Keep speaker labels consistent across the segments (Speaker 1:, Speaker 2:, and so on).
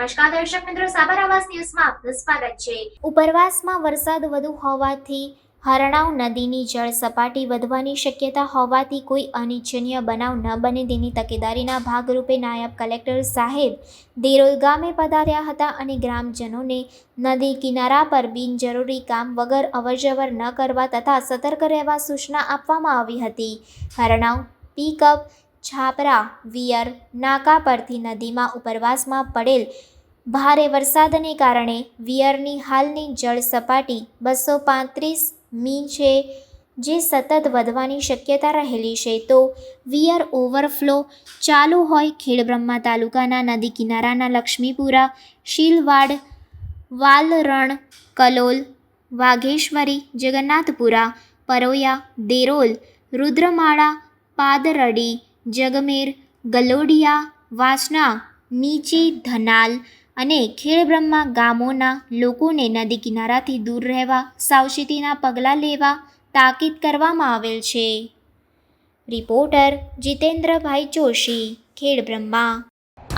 Speaker 1: નમસ્કાર દર્શક મિત્રો, સાબર આવાસ ન્યૂઝમાં આપનું સ્વાગત છે।
Speaker 2: ઉપરવાસમાં વરસાદ વધુ હોવાથી હરણાવ નદીની જળ સપાટી વધવાની શક્યતા હોવાથી કોઈ અનિચ્છનીય બનાવ ન બને તેની તકેદારીના ભાગરૂપે નાયબ કલેક્ટર સાહેબ દેરોલ ગામે પધાર્યા હતા અને ગ્રામજનોને નદી કિનારા પર બિનજરૂરી કામ વગર અવરજવર ન કરવા તથા સતર્ક રહેવા સૂચના આપવામાં આવી હતી। હરણાવ પિકઅપ છાપરા વિયર નાકા પરથી નદીમાં ઉપરવાસમાં પડેલ ભારે વરસાદને કારણે વિયરની હાલની જળ સપાટી 235 મી છે, જે સતત વધવાની શક્યતા રહેલી છે। તો વિયર ઓવરફ્લો ચાલુ હોય ખેડબ્રહ્મા તાલુકાના નદી કિનારાના લક્ષ્મીપુરા, શીલવાડ, વાલરણ, કલોલ, વાઘેશ્વરી, જગન્નાથપુરા, પરોયા, દેરોલ, રુદ્રમાળા, પાદરડી, જગમેર, ગલોડિયા, વાસણા, નીચી ધનાલ અને ખેડબ્રહ્મા ગામોના લોકોને નદી કિનારાથી દૂર રહેવા સાવચેતીના પગલાં લેવા તાકીદ કરવામાં આવેલ છે। રિપોર્ટર જીતેન્દ્રભાઈ જોશી, ખેડબ્રહ્મા।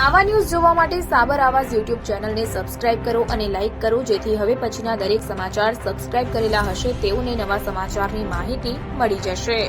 Speaker 3: આવા ન્યૂઝ જોવા માટે સાબર આવાસ યુટ્યુબ ચેનલને સબસ્ક્રાઇબ કરો અને લાઇક કરો, જેથી હવે પછીના દરેક સમાચાર સબસ્ક્રાઇબ કરેલા હશે તેઓને નવા સમાચારની માહિતી મળી જશે।